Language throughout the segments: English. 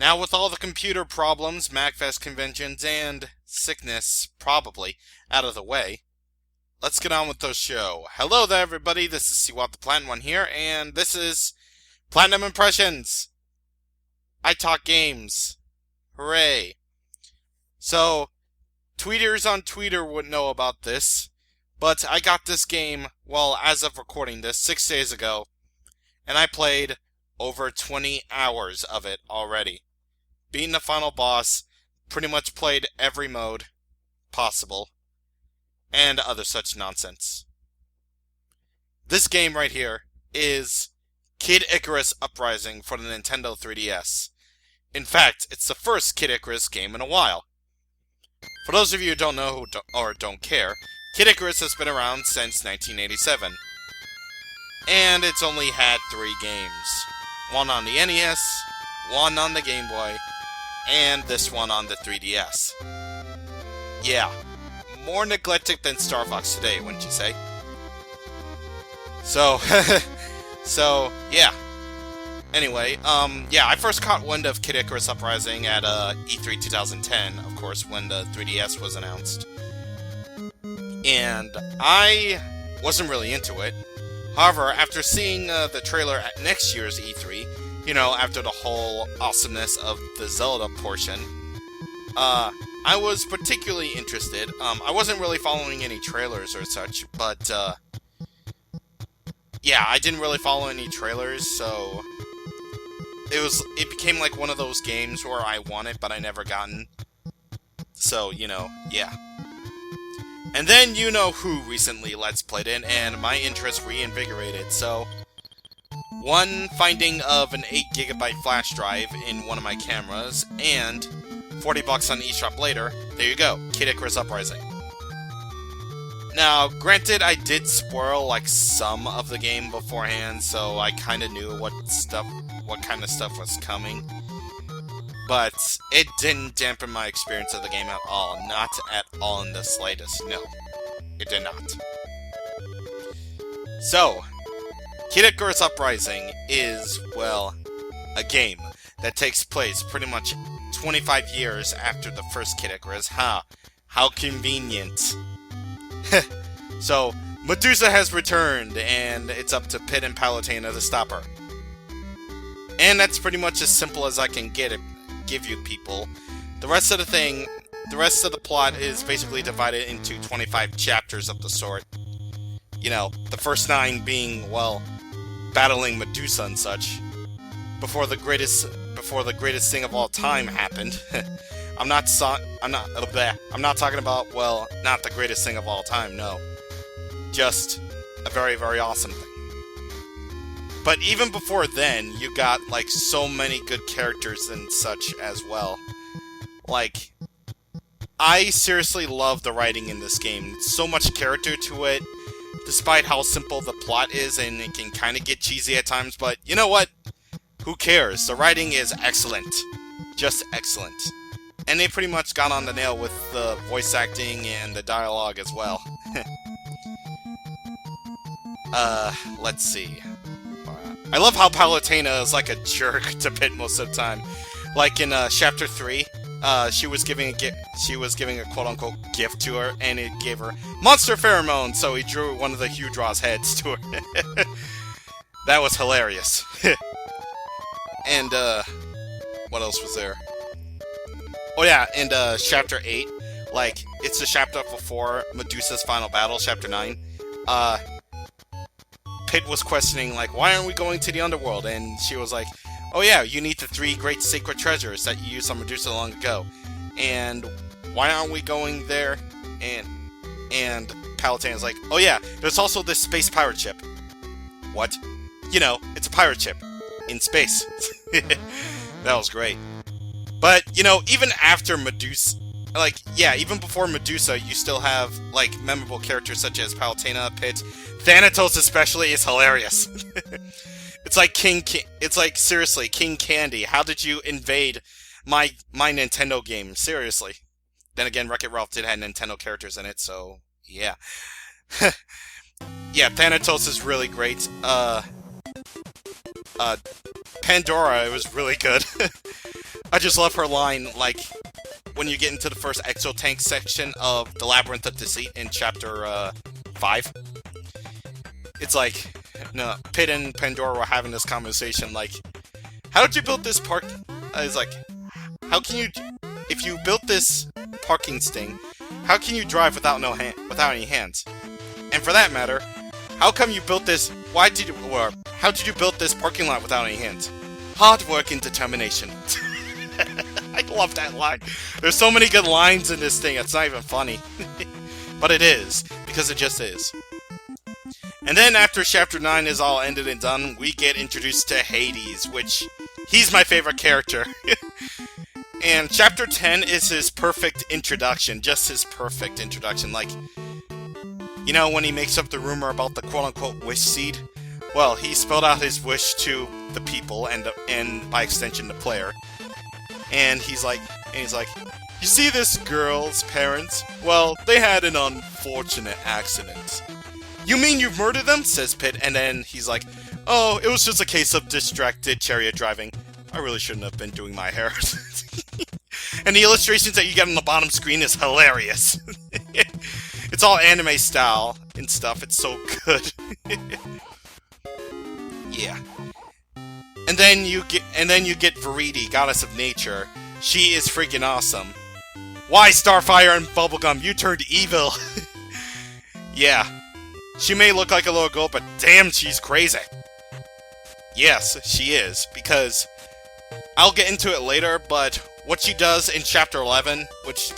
Now, with all the computer problems, MagFest conventions, and sickness, probably, out of the way, let's get on with the show. Hello there, everybody. This is CwapTheNintendin here, and this is Platinum Impressions. I talk games. Hooray. So, tweeters on Twitter would know about this, but I got this game, well, as of recording this, 6 days ago, and I played over 20 hours of it already. Beaten the final boss, pretty much played every mode possible, and other such nonsense. This game right here is Kid Icarus Uprising for the Nintendo 3DS. In fact, it's the first Kid Icarus game in a while. For those of you who don't know or don't care, Kid Icarus has been around since 1987. And it's only had 3 games. One on the NES, one on the Game Boy, and this one on the 3DS. Yeah, more neglected than Star Fox today, wouldn't you say? So, yeah. Anyway, yeah, I first caught wind of Kid Icarus Uprising at E3 2010, of course, when the 3DS was announced. And I wasn't really into it. However, after seeing the trailer at next year's E3, you know, after the whole awesomeness of the Zelda portion, I was particularly interested. I wasn't really following any trailers or such, but, yeah, I didn't really follow any trailers, so it became like one of those games where I want it, but I never gotten. So, you know, yeah. And then you know who recently Let's Played it, and my interest reinvigorated, so one finding of an 8GB flash drive in one of my cameras, and $40 on eShop later, there you go, Kid Icarus Uprising. Now, granted, I did spoil, like, some of the game beforehand, so I kinda knew what kind of stuff was coming. But it didn't dampen my experience of the game at all. Not at all in the slightest. No, it did not. So, Kid Icarus Uprising is, well, a game that takes place pretty much 25 years after the first Kid Icarus. Ha! How convenient. So, Medusa has returned, and it's up to Pit and Palutena to stop her. And that's pretty much as simple as I can give you people. The rest of the plot is basically divided into 25 chapters of the sort. You know, the first 9 being, well, battling Medusa and such. Before the greatest thing of all time happened. I'm not talking about, well, not the greatest thing of all time, no. Just a very, very awesome thing. But even before then, you got, like, so many good characters and such as well. Like, I seriously love the writing in this game. So much character to it, despite how simple the plot is, and it can kind of get cheesy at times, but you know what? Who cares? The writing is excellent. Just excellent. And they pretty much got on the nail with the voice acting and the dialogue as well. Let's see. I love how Palutena is like a jerk to Pit most of the time. Like in Chapter 3, she was giving a quote-unquote gift to her, and it gave her monster pheromones, so he drew one of the Hudraw's heads to her. That was hilarious. And, what else was there? Oh yeah, and Chapter 8, like, it's the chapter before Medusa's final battle, Chapter 9. Pit was questioning, like, why aren't we going to the underworld? And she was like, oh yeah, you need the 3 great sacred treasures that you used on Medusa long ago. And why aren't we going there? And Palutena's like, oh yeah, there's also this space pirate ship. What? You know, it's a pirate ship. In space. That was great. But, you know, even after Medusa, like, yeah, even before Medusa, you still have, like, memorable characters such as Palutena, Pit. Thanatos especially is hilarious. It's like seriously, King Candy, how did you invade my Nintendo game? Seriously. Then again, Wreck-It Ralph did have Nintendo characters in it, so yeah. Yeah, Thanatos is really great. Pandora, it was really good. I just love her line, like, when you get into the first Exotank section of the Labyrinth of Deceit in Chapter 5. It's like, no, Pit and Pandora were having this conversation, like, how did you build this park? It's like, how can you, if you built this parking sting, how can you drive without without any hands? And for that matter, how come you built this, how did you build this parking lot without any hands? Hard work and determination. I love that line. There's so many good lines in this thing, it's not even funny. But it is, because it just is. And then after Chapter 9 is all ended and done, we get introduced to Hades, which, he's my favorite character. And Chapter 10 is his perfect introduction, just his perfect introduction. Like, you know, when he makes up the rumor about the quote-unquote wish seed? Well, he spelled out his wish to the people, and by extension, the player. And he's like, you see this girl's parents? Well, they had an unfortunate accident. You mean you've murdered them? Says Pit, and then he's like, oh, it was just a case of distracted chariot driving. I really shouldn't have been doing my hair. And the illustrations that you get on the bottom screen is hilarious. It's all anime style and stuff, it's so good. Yeah. And then you get Viridi, Goddess of Nature. She is freaking awesome. Why, Starfire and Bubblegum, you turned evil. Yeah. She may look like a little girl, but damn, she's crazy. Yes, she is, because I'll get into it later, but what she does in Chapter 11, which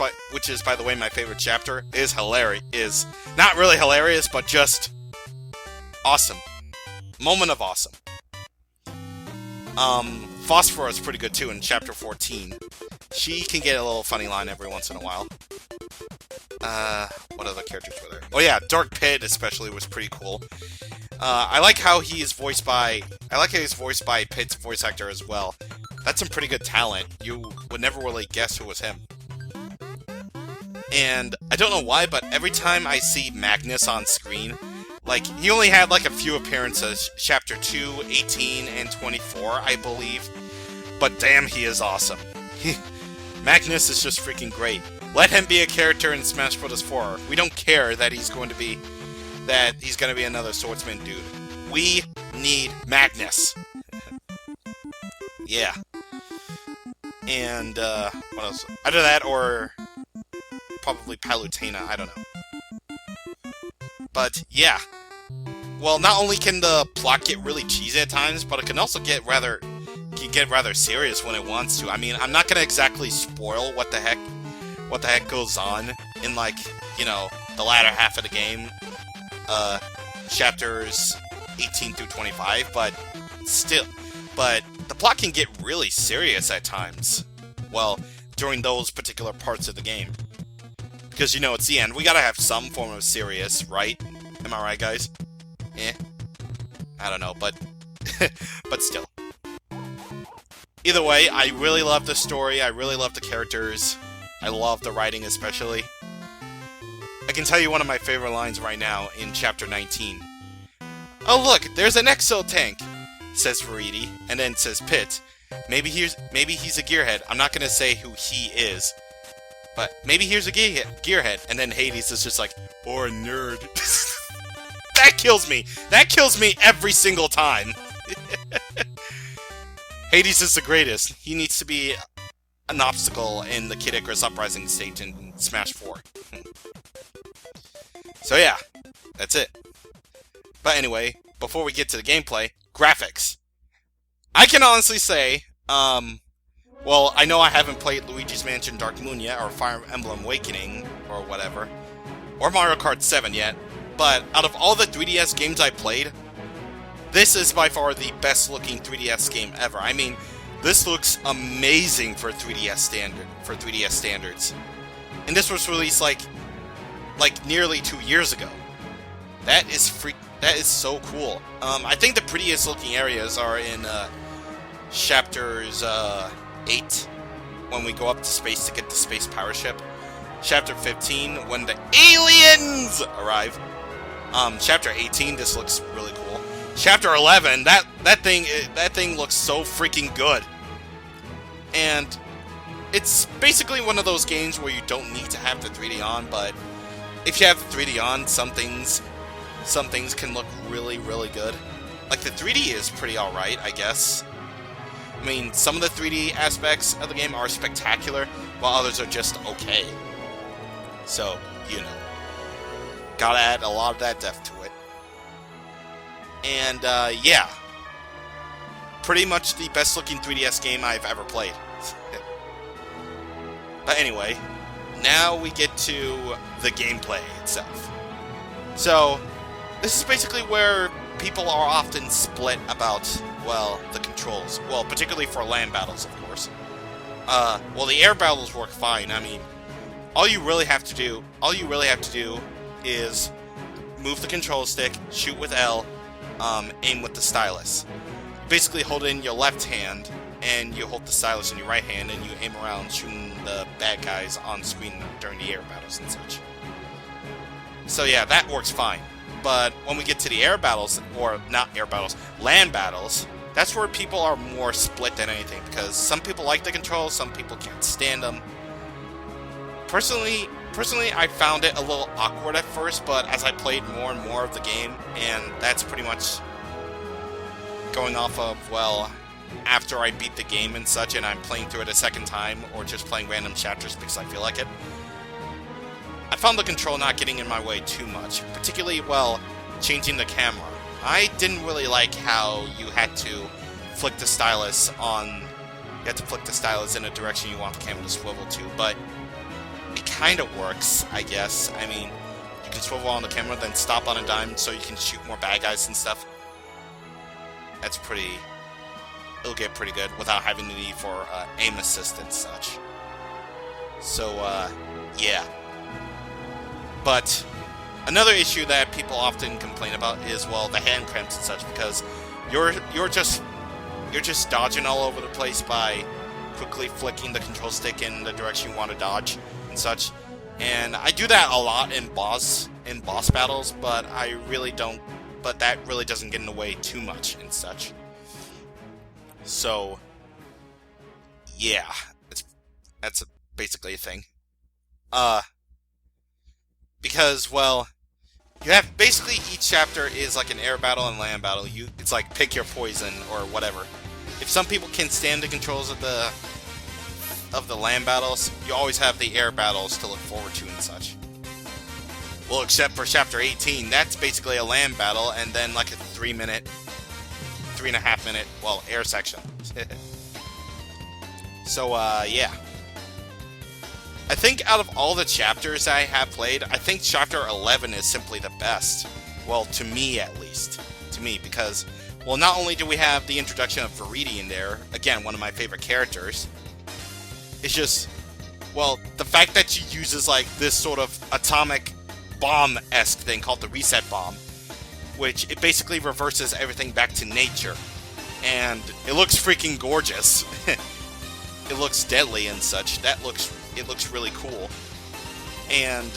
is, by the way, my favorite chapter, is hilarious. Is not really hilarious, but just awesome. Moment of awesome. Phosphor is pretty good too in Chapter 14. She can get a little funny line every once in a while. What other characters were there? Oh yeah, Dark Pit especially was pretty cool. I like how he's voiced by Pit's voice actor as well. That's some pretty good talent. You would never really guess who was him. And I don't know why, but every time I see Magnus on screen, like, he only had like a few appearances, Chapter 2, 18, and 24, I believe. But damn, he is awesome. Magnus is just freaking great. Let him be a character in Smash Bros. 4. We don't care that he's going to be another swordsman dude. We need Magnus. Yeah. And, what else? Either that or probably Palutena, I don't know. But, yeah. Well, not only can the plot get really cheesy at times, but it can also get rather serious when it wants to. I mean, I'm not gonna exactly spoil what the heck goes on in, like, you know, the latter half of the game, chapters 18 through 25, but the plot can get really serious at times. Well, during those particular parts of the game. Because, you know, it's the end. We gotta have some form of serious, right? Am I right, guys? I don't know, but but still. Either way, I really love the story, I really love the characters, I love the writing especially. I can tell you one of my favorite lines right now in Chapter 19. Oh look, there's an Exotank, says Viridi, and then says Pit. Maybe he's a gearhead, I'm not gonna say who he is. But maybe here's a gearhead, and then Hades is just like, or a nerd. That kills me! That kills me every single time! Hades is the greatest. He needs to be an obstacle in the Kid Icarus Uprising stage in Smash 4. So yeah, that's it. But anyway, before we get to the gameplay, graphics. I can honestly say, well, I know I haven't played Luigi's Mansion Dark Moon yet, or Fire Emblem Awakening, or whatever, or Mario Kart 7 yet, but out of all the 3DS games I played, this is by far the best looking 3DS game ever. I mean, this looks amazing for 3DS standards. And this was released like nearly 2 years ago. That is so cool. I think the prettiest looking areas are in chapters 8, when we go up to space to get the space power ship. Chapter 15, when the aliens arrive. Chapter 18, this looks really cool. Chapter 11, that thing looks so freaking good. And And it's basically one of those games where you don't need to have the 3D on, but if you have the 3D on, some things can look really, really good. Like, the 3D is pretty alright, I guess. I mean, some of the 3D aspects of the game are spectacular, while others are just okay. So, you know. Gotta add a lot of that depth to it. And, yeah. Pretty much the best looking 3DS game I've ever played. But anyway, now we get to the gameplay itself. So, this is basically where people are often split about, well, the controls. Well, particularly for land battles, of course. Well, the air battles work fine. I mean, all you really have to do is move the control stick, shoot with L, aim with the stylus. Basically hold it in your left hand, and you hold the stylus in your right hand, and you aim around shooting the bad guys on screen during the air battles and such. So yeah, that works fine. But when we get to the air battles, or not air battles, land battles, that's where people are more split than anything, because some people like the controls, some people can't stand them. Personally, I found it a little awkward at first, but as I played more and more of the game, and that's pretty much going off of, well, after I beat the game and such, and I'm playing through it a second time, or just playing random chapters because I feel like it, I found the control not getting in my way too much, particularly, well, changing the camera. I didn't really like how you had to flick the stylus in a direction you want the camera to swivel to, but it kind of works, I guess. I mean, you can swivel on the camera, then stop on a dime so you can shoot more bad guys and stuff. That's it'll get pretty good without having the need for aim assist and such. So, yeah. But another issue that people often complain about is, well, the hand cramps and such, because you're just dodging all over the place by quickly flicking the control stick in the direction you want to dodge and such. And I do that a lot in boss battles, but that really doesn't get in the way too much and such. So, yeah, that's basically a thing. Because, well, you have basically each chapter is like an air battle and land battle. It's like pick your poison or whatever. If some people can stand the controls of the land battles, you always have the air battles to look forward to and such. Well, except for chapter 18, that's basically a land battle and then like a 3.5 minute, well, air section. So, yeah. I think out of all the chapters I have played, I think chapter 11 is simply the best. Well, to me at least. To me, because, well, not only do we have the introduction of Verity in there, again, one of my favorite characters, it's just, well, the fact that she uses, like, this sort of atomic bomb-esque thing called the reset bomb, which it basically reverses everything back to nature. And it looks freaking gorgeous. It looks deadly and such. It looks really cool. And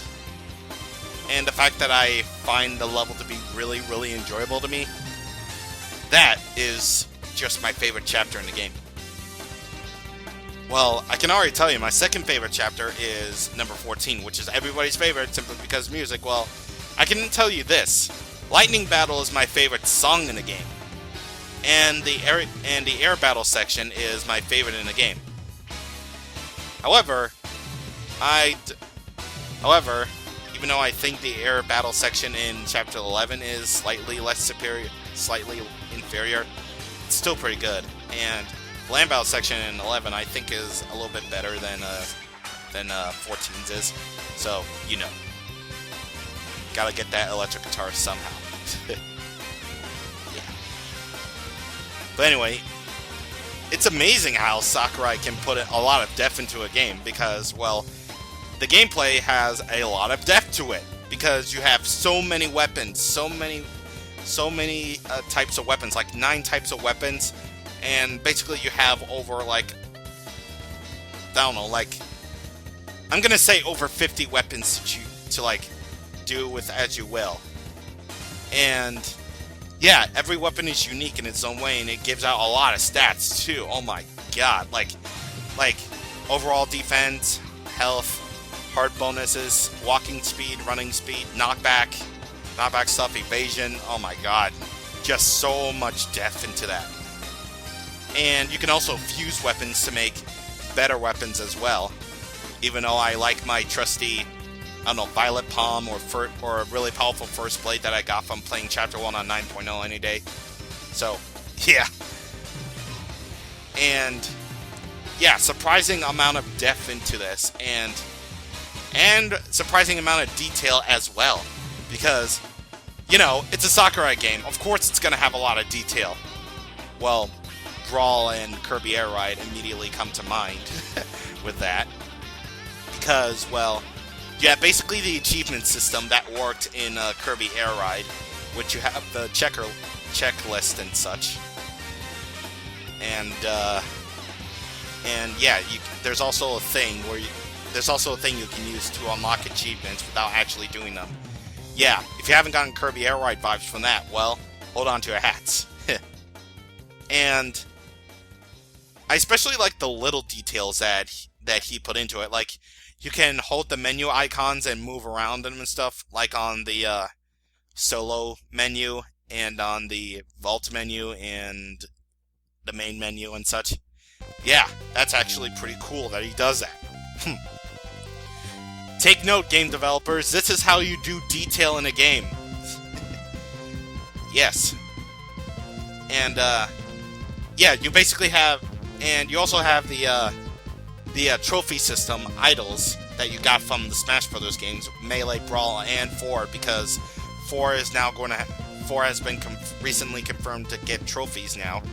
the fact that I find the level to be really, really enjoyable to me, that is just my favorite chapter in the game. Well, I can already tell you, my second favorite chapter is number 14, which is everybody's favorite simply because of music. Well, I can tell you this. Lightning Battle is my favorite song in the game. And the air battle section is my favorite in the game. However, even though I think the air battle section in chapter 11 is slightly inferior, it's still pretty good. And the land battle section in 11 I think is a little bit better than 14's is. So, you know, gotta get that electric guitar somehow. Yeah. But anyway, it's amazing how Sakurai can put a lot of depth into a game because, well, the gameplay has a lot of depth to it because you have so many weapons, so many types of weapons, like 9 types of weapons, and basically you have over, like, I don't know, like, I'm gonna say over 50 weapons to like, do with as you will. And yeah, every weapon is unique in its own way, and it gives out a lot of stats, too. Oh my god, like, like overall defense, health, heart bonuses, walking speed, running speed, knockback stuff, evasion. Oh my god. Just so much depth into that. And you can also fuse weapons to make better weapons as well. Even though I like my trusty, I don't know, Violet Palm or a really powerful First Blade that I got from playing Chapter 1 on 9.0 any day. So, yeah. And, yeah, surprising amount of depth into this. And surprising amount of detail as well. Because, you know, it's a Sakurai game. Of course it's going to have a lot of detail. Well, Brawl and Kirby Air Ride immediately come to mind with that. Because, well, yeah, basically the achievement system that worked in Kirby Air Ride, which you have the checklist and such. And yeah, there's also a thing you can use to unlock achievements without actually doing them. Yeah, if you haven't gotten Kirby Air Ride vibes from that, well, hold on to your hats. And I especially like the little details that he put into it. Like, you can hold the menu icons and move around them and stuff, like on the solo menu and on the vault menu and the main menu and such. Yeah, that's actually pretty cool that he does that. Take note, game developers, this is how you do detail in a game. Yes. And, yeah, you basically have, and you also have the trophy system, idols, that you got from the Smash Brothers games, Melee, Brawl, and 4, because 4 is now going to, 4 has been recently confirmed to get trophies now.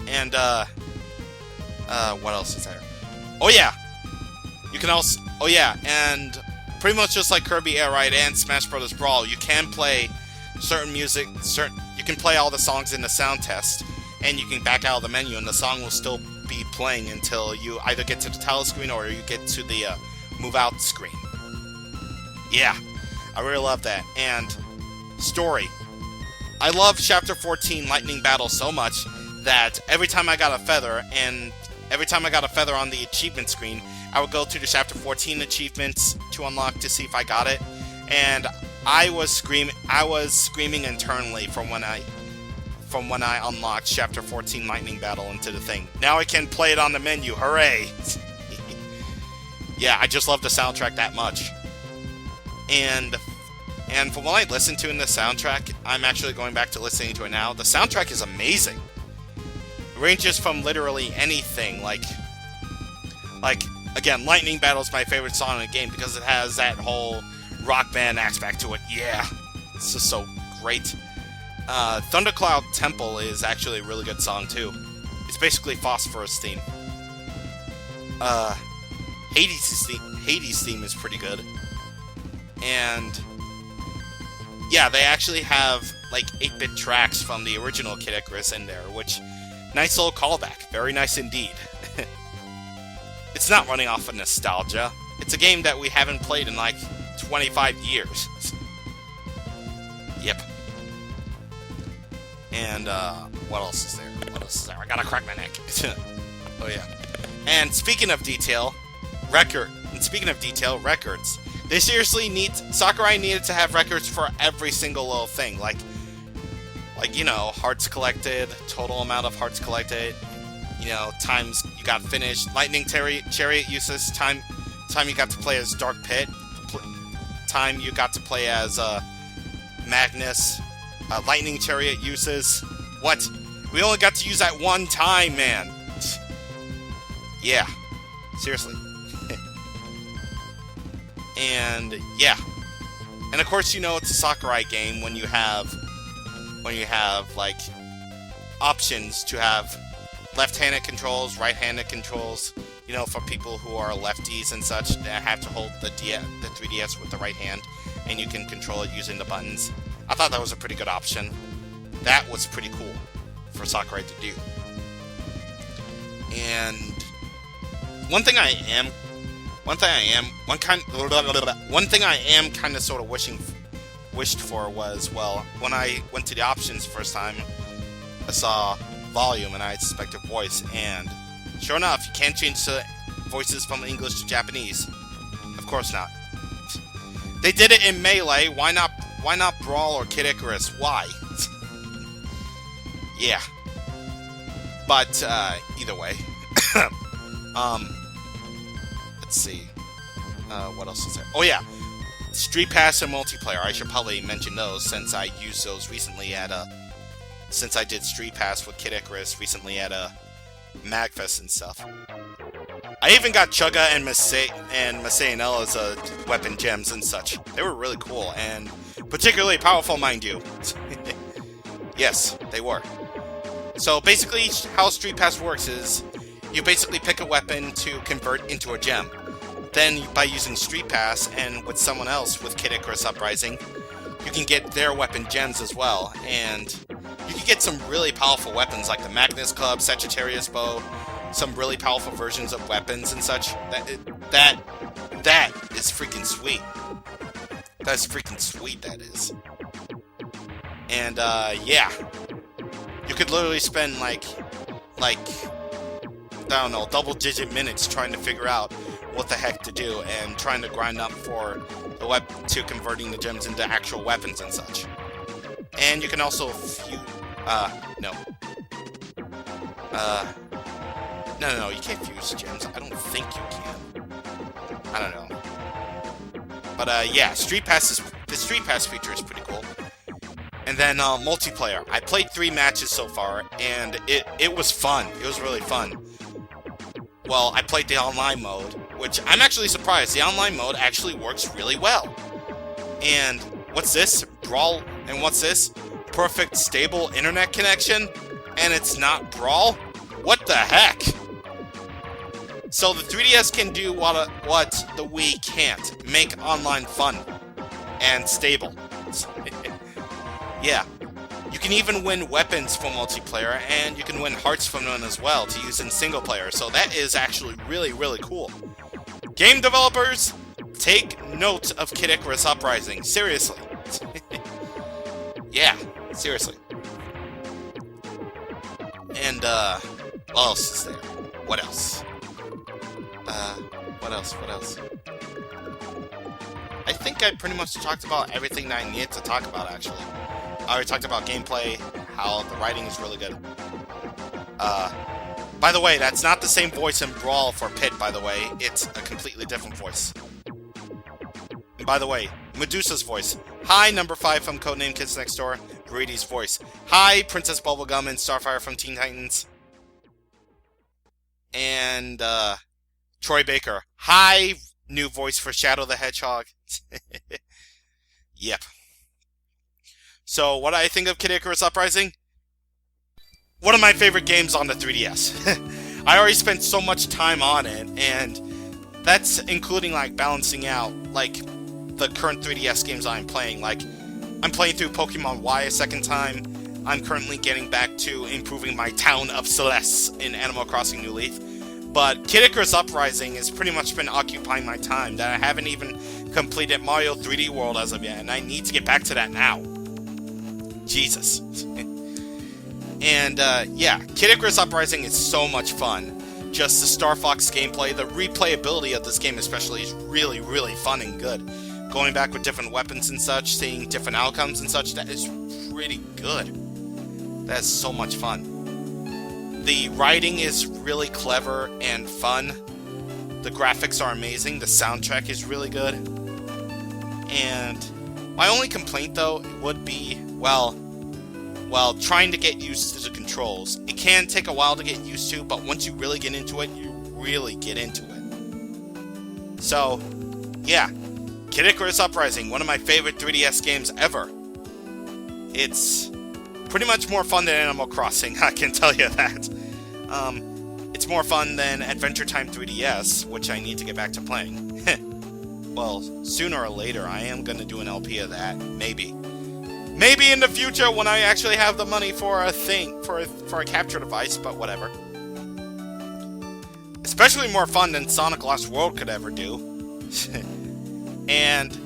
And, what else is there? Oh yeah! You can also, oh yeah, and pretty much just like Kirby Air Ride and Smash Brothers Brawl, you can play certain music, you can play all the songs in the sound test, and you can back out of the menu, and the song will still be playing until you either get to the title screen or you get to the move out screen. Yeah, I really love that. And story. I love Chapter 14 Lightning Battle so much that every time I got a feather, and every time I got a feather on the achievement screen, I would go to the Chapter 14 achievements to unlock to see if I got it, and I was screaming internally from when I unlocked Chapter 14 Lightning Battle into the thing. Now I can play it on the menu, hooray! Yeah, I just love the soundtrack that much. And from what I listened to in the soundtrack, I'm actually going back to listening to it now, the soundtrack is amazing. It ranges from literally anything, like, again, Lightning Battle is my favorite song in the game because it has that whole rock band aspect to it. Yeah, it's just so great. Thundercloud Temple is actually a really good song too. It's basically Phosphorus theme. Hades theme is pretty good. And yeah, they actually have like 8-bit tracks from the original Kid Icarus in there, which nice little callback. Very nice indeed. It's not running off of nostalgia. It's a game that we haven't played in like 25 years. Yep. And, what else is there? I gotta crack my neck. Oh, yeah. And speaking of detail, records. They seriously Sakurai needed to have records for every single little thing. Like, you know, hearts collected, total amount of hearts collected, you know, times you got finished, lightning chariot uses, time you got to play as Dark Pit, time you got to play as, Magnus, lightning chariot uses. What? We only got to use that one time, man. Yeah. Seriously. And yeah. And of course, you know it's a Sakurai game when you have like options to have left-handed controls, right-handed controls. You know, for people who are lefties and such, that have to hold the 3DS with the right hand, and you can control it using the buttons. I thought that was a pretty good option. That was pretty cool for Sakurai to do. And one thing I am kind of sort of wished for was, well, when I went to the options first time, I saw volume and I suspected voice, and Sure enough, you can't change the voices from English to Japanese. Of course not. They did it in Melee. Why not Brawl or Kid Icarus? Why? Yeah. But either way. Let's see. What else is there? Oh yeah. Street Pass and multiplayer. I should probably mention those since I used those recently at since I did Street Pass with Kid Icarus recently at Magfest and stuff. I even got Chugga and Masayanella's weapon gems and such. They were really cool and particularly powerful, mind you. Yes, they were. So basically, how Street Pass works is you basically pick a weapon to convert into a gem. Then, by using Street Pass and with someone else with Kid Icarus Uprising, you can get their weapon gems as well. And you can get some really powerful weapons like the Magnus Club, Sagittarius Bow, some really powerful versions of weapons and such. That is freaking sweet. That's freaking sweet, that is. And, yeah. You could literally spend, like, I don't know, double-digit minutes trying to figure out what the heck to do and trying to grind up for the to converting the gems into actual weapons and such. And you can also no, you can't fuse gems. I don't think you can. I don't know. But, yeah, the Street Pass feature is pretty cool. And then, multiplayer. I played 3 matches so far, and it was fun. It was really fun. Well, I played the online mode, which I'm actually surprised. The online mode actually works really well. And what's this? Brawl. And what's this? Perfect, stable internet connection? And it's not Brawl? What the heck? So the 3DS can do what the Wii can't. Make online fun. And stable. Yeah. You can even win weapons for multiplayer, and you can win hearts from them as well to use in single player, so that is actually really, really cool. Game developers, take note of Kid Icarus Uprising. Seriously. Yeah, seriously. And, what else is there? What else? What else? I think I pretty much talked about everything that I needed to talk about, actually. I already talked about gameplay, how the writing is really good. By the way, that's not the same voice in Brawl for Pit, by the way. It's a completely different voice. And by the way, Medusa's voice. Hi, number 5 from Codename Kids Next Door. Brady's voice. Hi, Princess Bubblegum and Starfire from Teen Titans. And, Troy Baker. Hi, new voice for Shadow the Hedgehog. Yep. So, what do I think of Kid Icarus Uprising? One of my favorite games on the 3DS. I already spent so much time on it, and that's including, like, balancing out, like, the current 3DS games I'm playing. Like, I'm playing through Pokemon Y a second time. I'm currently getting back to improving my town of Celeste in Animal Crossing New Leaf. But Kid Icarus Uprising has pretty much been occupying my time, that I haven't even completed Mario 3D World as of yet, and I need to get back to that now. Jesus. And, yeah, Kid Icarus Uprising is so much fun. Just the Star Fox gameplay, the replayability of this game especially is really, really fun and good. Going back with different weapons and such, seeing different outcomes and such, that is pretty good. That is so much fun. The writing is really clever and fun. The graphics are amazing. The soundtrack is really good. And my only complaint, though, would be, well, trying to get used to the controls. It can take a while to get used to, but once you really get into it, you really get into it. So, yeah. Kid Icarus Uprising, one of my favorite 3DS games ever. It's pretty much more fun than Animal Crossing, I can tell you that. It's more fun than Adventure Time 3DS, which I need to get back to playing. Well, sooner or later, I am going to do an LP of that. Maybe. Maybe in the future when I actually have the money for a thing, for a capture device, but whatever. Especially more fun than Sonic Lost World could ever do. And,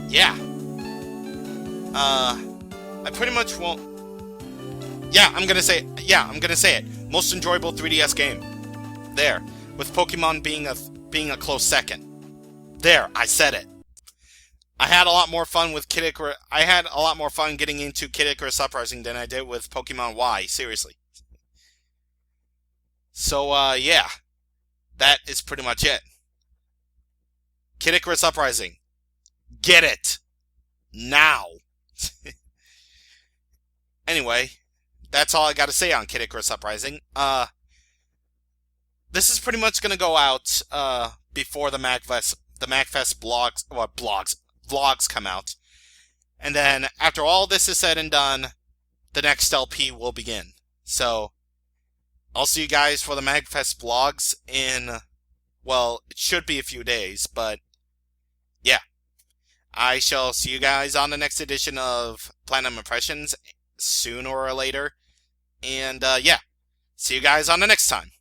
yeah. I pretty much won't... Yeah, I'm gonna say it. Most enjoyable 3DS game. There. With Pokemon being a close second. There, I said it. I had a lot more fun with Kid Icarus. I had a lot more fun getting into Kid Icarus Uprising than I did with Pokemon Y. Seriously. So, yeah. That is pretty much it. Kid Icarus Uprising. Get it. Now. Anyway, that's all I got to say on Kid Icarus Uprising. This is pretty much going to go out before the MagFest vlogs come out. And then after all this is said and done, the next LP will begin. So I'll see you guys for the MagFest vlogs in, well, it should be a few days, but yeah. I shall see you guys on the next edition of Platinum Impressions sooner or later. And yeah, see you guys on the next time.